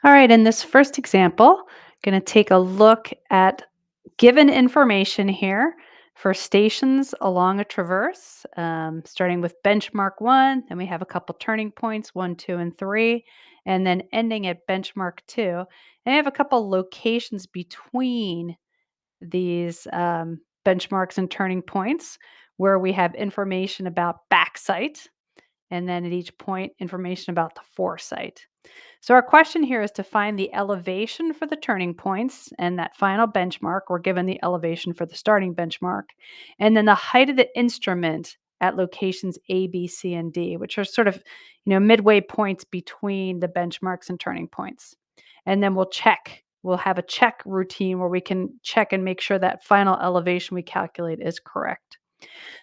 All right, in this first example, going to take a look at given information here for stations along a traverse, starting with benchmark one. Then we have a couple turning points, one, two, and three, and then ending at benchmark two. And I have a couple locations between these benchmarks and turning points where we have information about backsite, and then at each point, information about the foresight. So our question here is to find the elevation for the turning points and that final benchmark. We're given the elevation for the starting benchmark, and then the height of the instrument at locations A, B, C, and D, which are sort of, midway points between the benchmarks and turning points. And then we'll check. We'll have a check routine where we can check and make sure that final elevation we calculate is correct.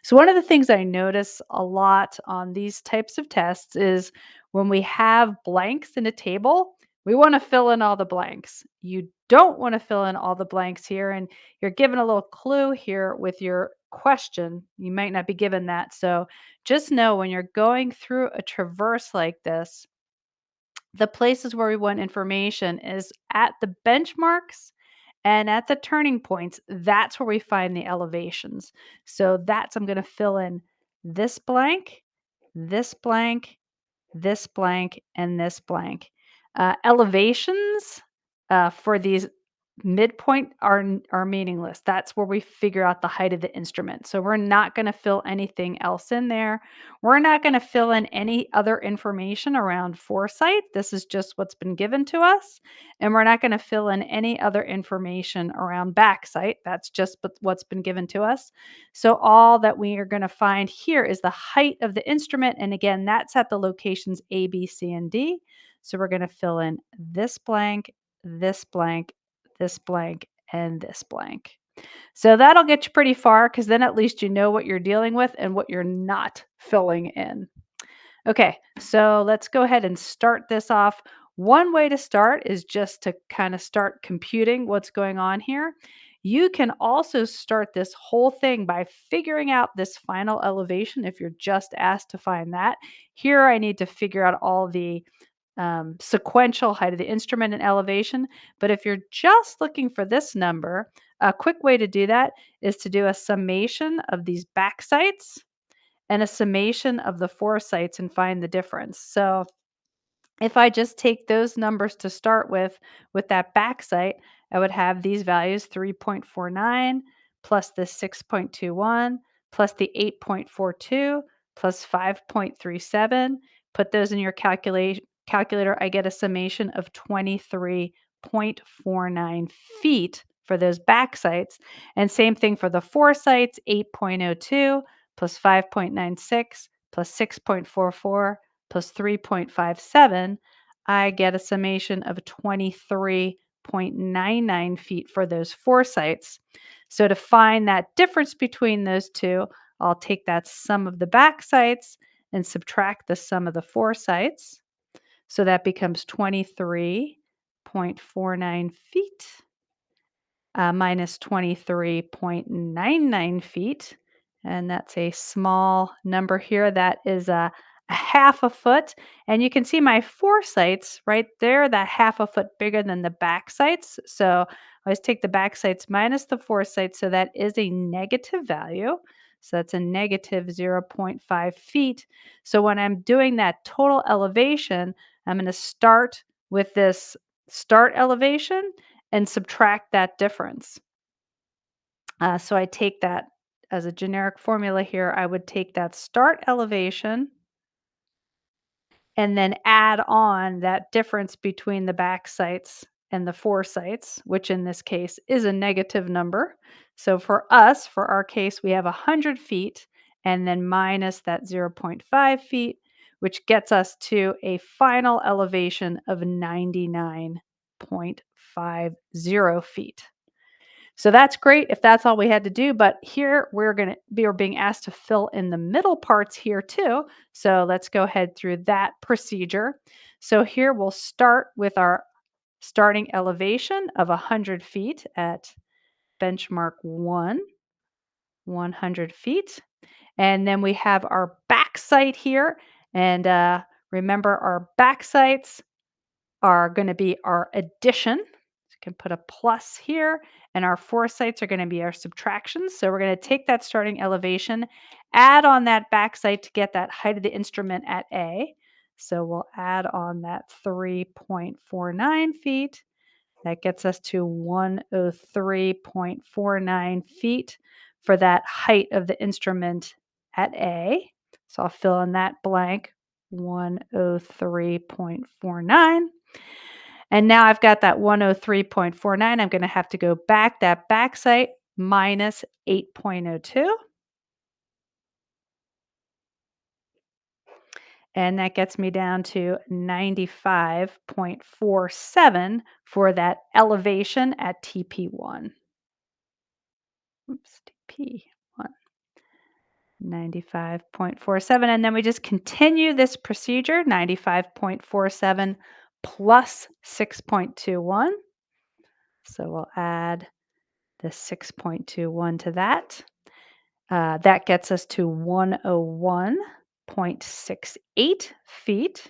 So, one of the things I notice a lot on these types of tests is when we have blanks in a table, we want to fill in all the blanks. You don't want to fill in all the blanks here. And you're given a little clue here with your question. You might not be given that. So, just know when you're going through a traverse like this, the places where we want information is at the benchmarks and at the turning points. That's where we find the elevations. So that's I'm going to fill in this blank, this blank, this blank, and this blank. Elevations for these midpoint are meaningless. That's where we figure out the height of the instrument. So we're not going to fill anything else in there. We're not going to fill in any other information around foresight. This is just what's been given to us. And we're not going to fill in any other information around backsight. That's just what's been given to us. So all that we are going to find here is the height of the instrument. And again, that's at the locations A, B, C, and D. So we're going to fill in this blank, this blank, this blank, and this blank. So that'll get you pretty far because then at least you know what you're dealing with and what you're not filling in. Okay, so let's go ahead and start this off. One way to start is just to kind of start computing what's going on here. You can also start this whole thing by figuring out this final elevation if you're just asked to find that. Here, I need to figure out all the sequential height of the instrument and elevation. But if you're just looking for this number, a quick way to do that is to do a summation of these back sites and a summation of the foresights and find the difference. So if I just take those numbers to start with that backside, I would have these values 3.49 plus the 6.21 plus the 8.42 plus 5.37. Put those in your calculator. I get a summation of 23.49 feet for those back sites. And same thing for the foresights, 8.02 plus 5.96 plus 6.44 plus 3.57, I get a summation of 23.99 feet for those foresights. So to find that difference between those two, I'll take that sum of the back sites and subtract the sum of the foresights. So that becomes 23.49 feet minus 23.99 feet. And that's a small number here. That is a half a foot. And you can see my foresights right there, that half a foot bigger than the back sights. So I always take the back sights minus the foresights. So that is a negative value. So that's a negative zero point 0.5 feet. So when I'm doing that total elevation, I'm going to start with this start elevation and subtract that difference. So I take that as a generic formula here. I would take that start elevation and then add on that difference between the back sights and the foresights, which in this case is a negative number. So for us, for our case, we have 100 feet and then minus that zero point 0.5 feet, which gets us to a final elevation of 99.50 feet. So that's great if that's all we had to do, but here we're being asked to fill in the middle parts here too. So let's go ahead through that procedure. So here we'll start with our starting elevation of 100 feet at benchmark 1, 100 feet. And then we have our back sight here. And remember, our back sights are going to be our addition. So you can put a plus here, and our foresights are going to be our subtractions. So we're going to take that starting elevation, add on that back sight to get that height of the instrument at A. So we'll add on that 3.49 feet. That gets us to 103.49 feet for that height of the instrument at A. So I'll fill in that blank, 103.49. And now I've got that 103.49. I'm going to have to go back that back sight minus 8.02. And that gets me down to 95.47 for that elevation at TP1. Oops, TP1. 95.47. And then we just continue this procedure, 95.47 plus 6.21. So we'll add the 6.21 to that. That gets us to 101.68 feet.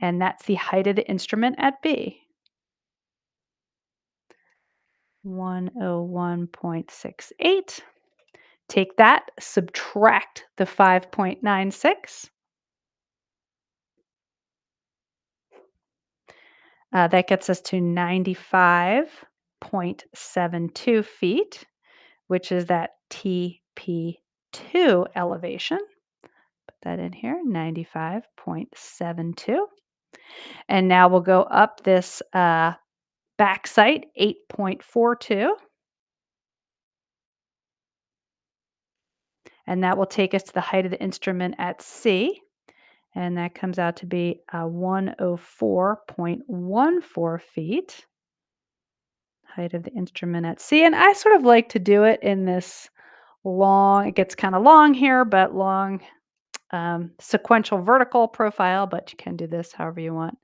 And that's the height of the instrument at B. 101.68. Take that, subtract the 5.96. That gets us to 95.72 feet, which is that TP2 elevation. Put that in here, 95.72. And now we'll go up this back sight, 8.42. And that will take us to the height of the instrument at C. And that comes out to be 104.14 feet, height of the instrument at C. And I sort of like to do it in this long, it gets kind of long here, but long sequential vertical profile, but you can do this however you want.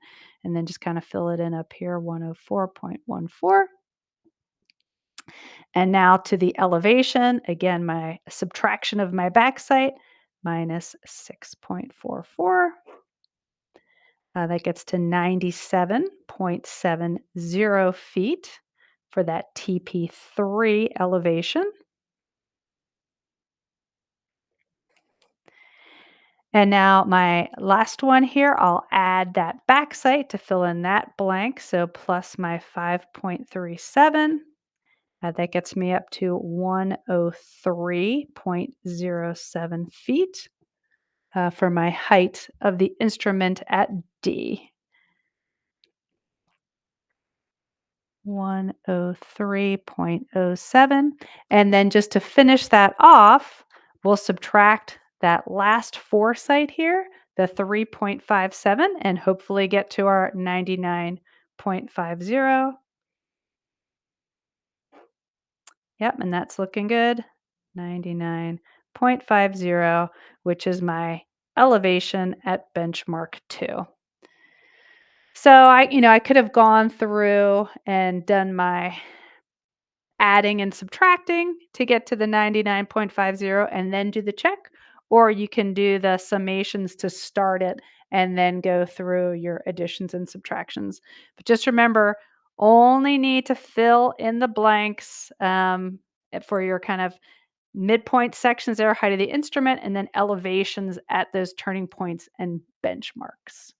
And then just kind of fill it in up here, 104.14. And now to the elevation, again, my subtraction of my back sight, minus 6.44. That gets to 97.70 feet for that TP3 elevation. And now my last one here, I'll add that back sight to fill in that blank. So plus my 5.37. That gets me up to 103.07 feet for my height of the instrument at D. 103.07. And then just to finish that off, we'll subtract that last foresight here, the 3.57, and hopefully get to our 99.50. Yep, and that's looking good. 99.50, which is my elevation at benchmark 2. So I could have gone through and done my adding and subtracting to get to the 99.50 and then do the check, or you can do the summations to start it and then go through your additions and subtractions. But just remember, only need to fill in the blanks for your kind of midpoint sections there, height of the instrument, and then elevations at those turning points and benchmarks.